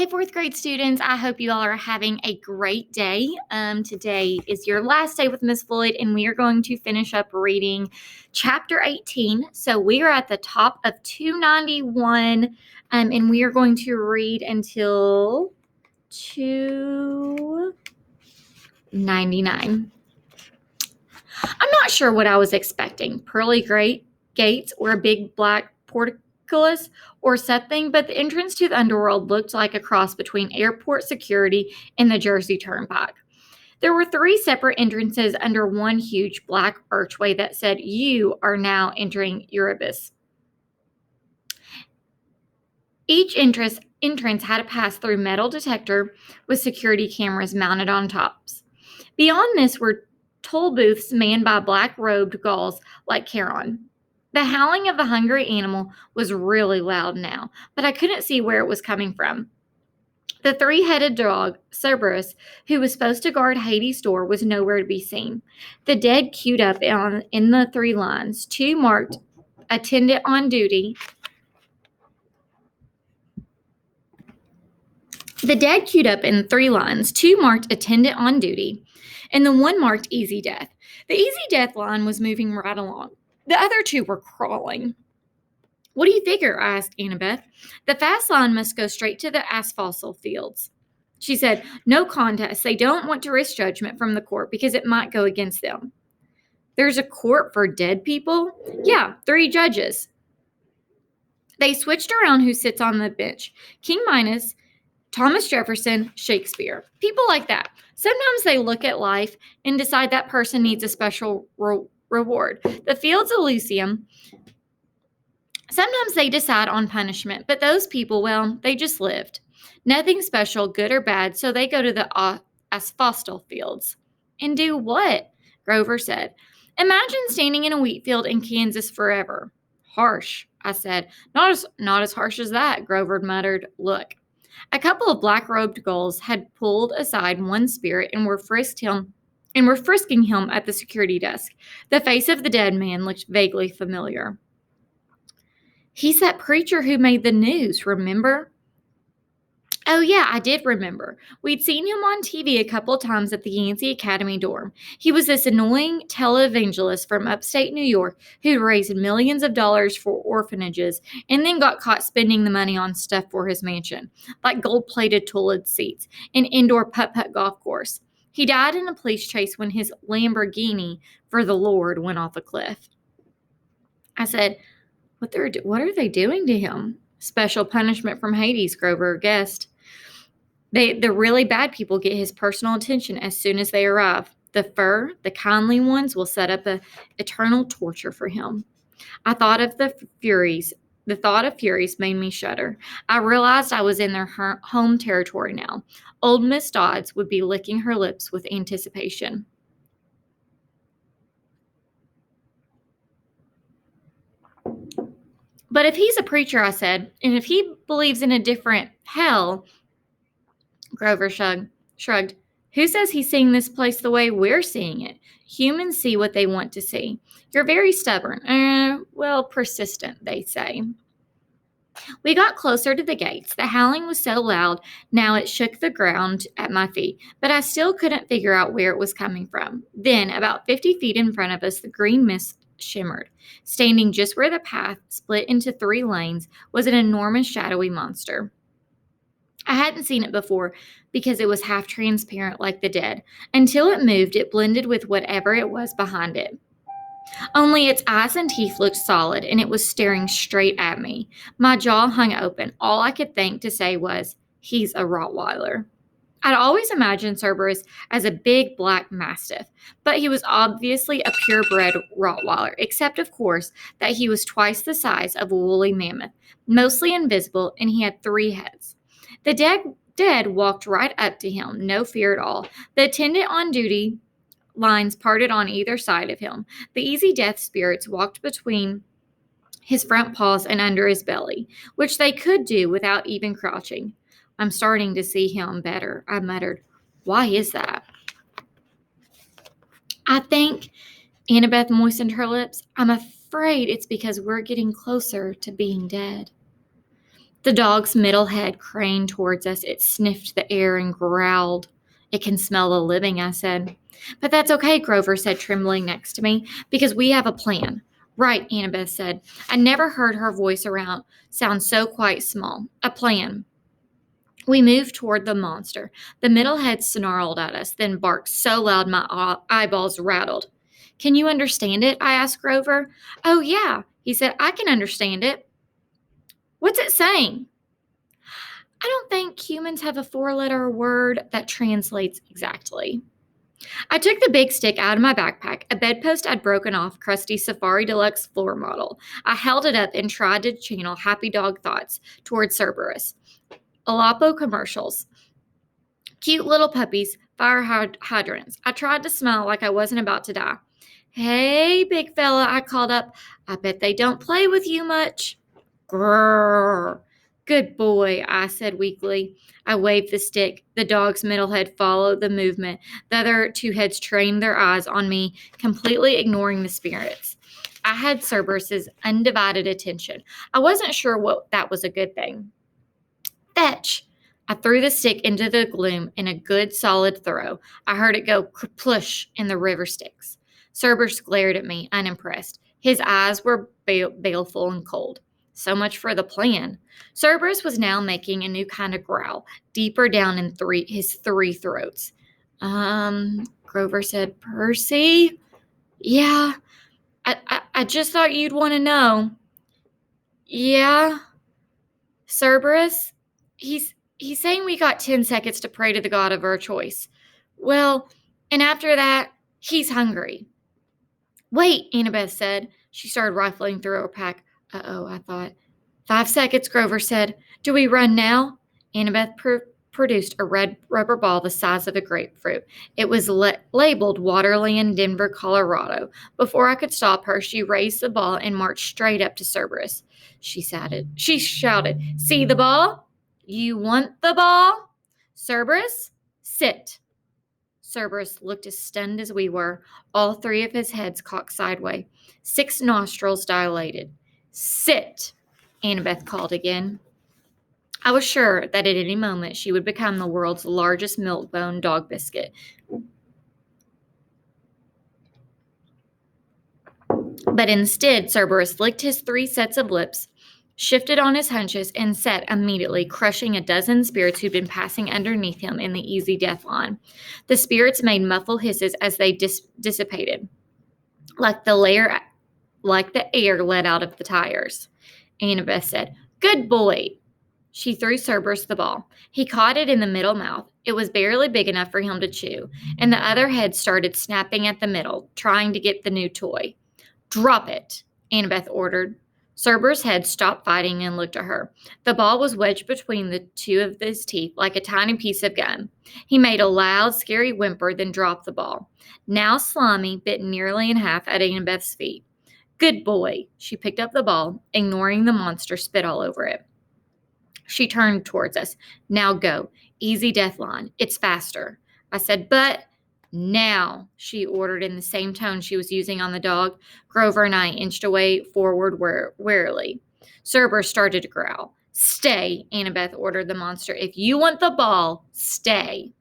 fourth grade students. I hope you all are having a great day. Today is your last day with Miss Floyd, and we are going to finish up reading chapter 18. So we are at the top of 291, and we are going to read until 299. I'm not sure what I was expecting. Pearly gray gates or a big black portcullis or something, but the entrance to the underworld looked like a cross between airport security and the Jersey Turnpike. There were 3 separate entrances under one huge black archway that said, "You are now entering Erebus." Each entrance had a pass-through metal detector with security cameras mounted on tops. Beyond this were toll booths manned by black-robed Gauls like Charon. The howling of the hungry animal was really loud now, but I couldn't see where it was coming from. The 3-headed dog, Cerberus, who was supposed to guard Hades' door, was nowhere to be seen. The dead queued up in the 3 lines, 2 marked attendant on duty. The dead queued up in 3 lines, 2 marked attendant on duty, and the 1 marked easy death. The easy death line was moving right along. The other 2 were crawling. "What do you figure?" I asked Annabeth. "The fast line must go straight to the asphaltal fields." She said, "No contest. They don't want to risk judgment from the court because it might go against them." "There's a court for dead people?" "Yeah, 3 judges. They switched around who sits on the bench. King Minos, Thomas Jefferson, Shakespeare. People like that. Sometimes they look at life and decide that person needs a special reward. The Fields Elysium. Sometimes they decide on punishment, but those people, well, they just lived. Nothing special, good or bad, so they go to the asphaltal fields." "And do what?" Grover said. "Imagine standing in a wheat field in Kansas forever." "Harsh," I said. Not as harsh as that," Grover muttered. "Look." A couple of black-robed Gauls had pulled aside one spirit and were frisking him at the security desk. The face of the dead man looked vaguely familiar. "He's that preacher who made the news, remember?" "Oh, yeah, I did remember. We'd seen him on TV a couple times at the Yancey Academy dorm. He was this annoying televangelist from upstate New York who'd raised millions of dollars for orphanages and then got caught spending the money on stuff for his mansion, like gold-plated toilet seats, an indoor putt-putt golf course. He died in a police chase when his Lamborghini for the Lord went off a cliff." I said, What are they doing to him?" "Special punishment from Hades," Grover guessed. The really bad people get his personal attention as soon as they arrive. The kindly ones will set up a eternal torture for him. I thought of the Furies. The thought of Furies made me shudder. I realized I was in their home territory now. Old Miss Dodds would be licking her lips with anticipation. "But if he's a preacher," I said, "and if he believes in a different hell," Grover shrugged. "Who says he's seeing this place the way we're seeing it? Humans see what they want to see. You're very stubborn. Persistent, they say." We got closer to the gates. The howling was so loud, now it shook the ground at my feet, but I still couldn't figure out where it was coming from. Then, about 50 feet in front of us, the green mist shimmered. Standing just where the path split into 3 lanes was an enormous shadowy monster. I hadn't seen it before because it was half transparent like the dead. Until it moved, it blended with whatever it was behind it. Only its eyes and teeth looked solid, and it was staring straight at me. My jaw hung open. All I could think to say was, "He's a Rottweiler." I'd always imagined Cerberus as a big black mastiff, but he was obviously a purebred Rottweiler, except, of course, that he was twice the size of a woolly mammoth, mostly invisible, and he had 3 heads. The dead walked right up to him, no fear at all. The attendant on duty lines parted on either side of him. The easy death spirits walked between his front paws and under his belly, which they could do without even crouching. "I'm starting to see him better," I muttered. "Why is that?" "I think," Annabeth moistened her lips, "I'm afraid it's because we're getting closer to being dead." The dog's middle head craned towards us. It sniffed the air and growled. It can smell the living, I said. But that's okay, Grover said, trembling next to me, because we have a plan. Right, Annabeth said. I never heard her voice around sound so quite small. A plan. We moved toward the monster. The middle head snarled at us, then barked so loud my eyeballs rattled. Can you understand it? I asked Grover. Oh, yeah, he said. I can understand it. What's it saying? I don't think humans have a 4-letter word that translates exactly. I took the big stick out of my backpack, a bedpost I'd broken off Krusty's Safari Deluxe floor model. I held it up and tried to channel happy dog thoughts toward Cerberus. Alapo commercials. Cute little puppies, fire hydrants. I tried to smile like I wasn't about to die. Hey, big fella, I called up. I bet they don't play with you much. Grrr. Good boy, I said weakly. I waved the stick. The dog's middle head followed the movement. The other two heads trained their eyes on me, completely ignoring the spirits. I had Cerberus's undivided attention. I wasn't sure what that was a good thing. Fetch! I threw the stick into the gloom in a good solid throw. I heard it go plush in the river Styx. Cerberus glared at me, unimpressed. His eyes were baleful and cold. So much for the plan. Cerberus was now making a new kind of growl, deeper down in his three throats. Grover said, Percy? Yeah, I just thought you'd want to know. Yeah, Cerberus? He's saying we got 10 seconds to pray to the god of our choice. Well, and after that, he's hungry. Wait, Annabeth said. She started rifling through her pack. Uh-oh, I thought. 5 seconds, Grover said. Do we run now? Annabeth produced a red rubber ball the size of a grapefruit. It was labeled Waterland, Denver, Colorado. Before I could stop her, she raised the ball and marched straight up to Cerberus. She shouted, See the ball? You want the ball? Cerberus, sit. Cerberus looked as stunned as we were, all three of his heads cocked sideways, 6 nostrils dilated. Sit, Annabeth called again. I was sure that at any moment she would become the world's largest milk-bone dog biscuit. But instead, Cerberus licked his 3 sets of lips, shifted on his hunches, and sat immediately, crushing a dozen spirits who'd been passing underneath him in the easy death line. The spirits made muffled hisses as they dissipated, like the air let out of the tires. Annabeth said, Good boy. She threw Cerberus the ball. He caught it in the middle mouth. It was barely big enough for him to chew, and the other head started snapping at the middle, trying to get the new toy. Drop it, Annabeth ordered. Cerberus' head stopped fighting and looked at her. The ball was wedged between the two of his teeth like a tiny piece of gum. He made a loud, scary whimper, then dropped the ball. Now Slimy bit nearly in half at Annabeth's feet. Good boy. She picked up the ball, ignoring the monster spit all over it. She turned towards us. Now go. Easy death line. It's faster. I said, but now, she ordered in the same tone she was using on the dog. Grover and I inched away forward warily. Cerberus started to growl. Stay, Annabeth ordered the monster. If you want the ball, stay.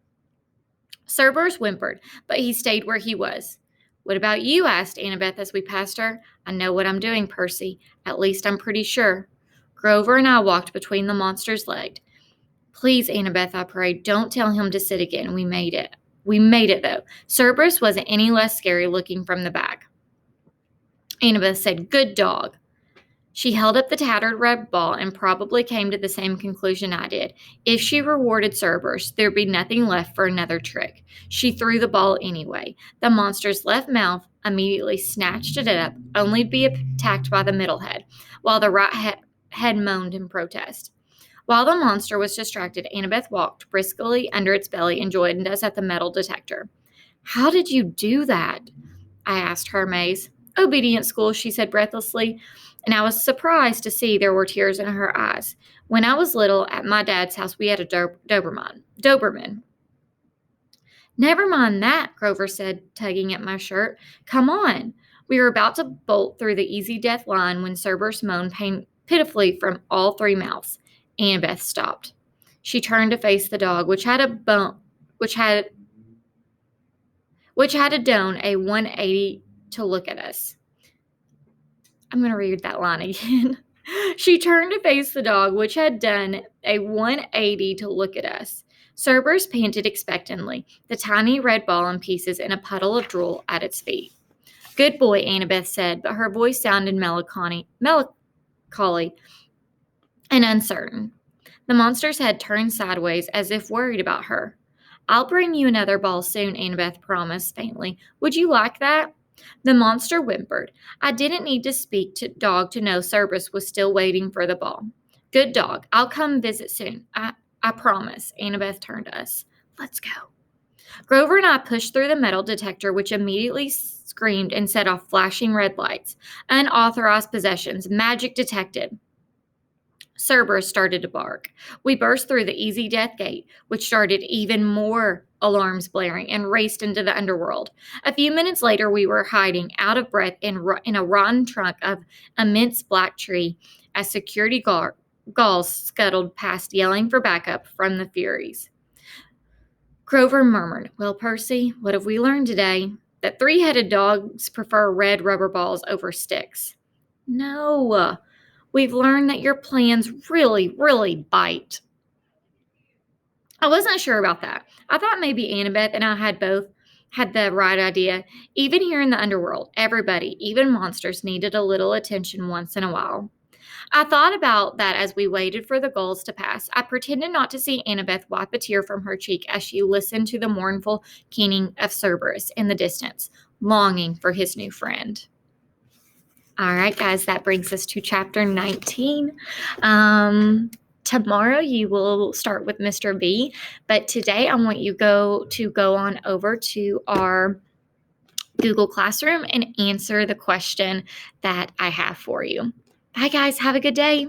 Cerberus whimpered, but he stayed where he was. What about you? Asked Annabeth as we passed her. I know what I'm doing, Percy. At least I'm pretty sure. Grover and I walked between the monster's legs. Please, Annabeth, I prayed, don't tell him to sit again. We made it. We made it, though. Cerberus wasn't any less scary looking from the back. Annabeth said, Good dog. She held up the tattered red ball and probably came to the same conclusion I did. If she rewarded Cerberus, there'd be nothing left for another trick. She threw the ball anyway. The monster's left mouth immediately snatched it up, only to be attacked by the middle head, while the right head moaned in protest. While the monster was distracted, Annabeth walked briskly under its belly and joined us at the metal detector. How did you do that? I asked her, amazed. Obedient school, she said breathlessly, and I was surprised to see there were tears in her eyes. When I was little, at my dad's house, we had a Doberman. Never mind that, Grover said, tugging at my shirt. Come on. We were about to bolt through the easy death line when Cerberus moaned pitifully from all 3 mouths. Annabeth stopped. She turned to face the dog, which had done a 180 to look at us. I'm going to read that line again. She turned to face the dog, which had done a 180 to look at us. Cerberus panted expectantly, the tiny red ball in pieces in a puddle of drool at its feet. Good boy, Annabeth said, but her voice sounded melancholy and uncertain. The monster's head turned sideways as if worried about her. I'll bring you another ball soon, Annabeth promised faintly. Would you like that? The monster whimpered. I didn't need to speak to dog to know Cerberus was still waiting for the ball. Good dog. I'll come visit soon. I promise. Annabeth turned to us. Let's go. Grover and I pushed through the metal detector, which immediately screamed and set off flashing red lights. Unauthorized possessions. Magic detected. Cerberus started to bark. We burst through the easy death gate, which started even more alarms blaring, and raced into the underworld. A few minutes later, we were hiding, out of breath, in a rotten trunk of immense black tree as security gulls scuttled past, yelling for backup from the Furies. Grover murmured, Well, Percy, what have we learned today? That three-headed dogs prefer red rubber balls over sticks. No. We've learned that your plans really, really bite. I wasn't sure about that. I thought maybe Annabeth and I had both had the right idea. Even here in the underworld, everybody, even monsters, needed a little attention once in a while. I thought about that as we waited for the gulls to pass. I pretended not to see Annabeth wipe a tear from her cheek as she listened to the mournful keening of Cerberus in the distance, longing for his new friend. All right, guys, that brings us to chapter 19. Tomorrow you will start with Mr. B, but today I want you to go on over to our Google Classroom and answer the question that I have for you. Bye, guys. Have a good day.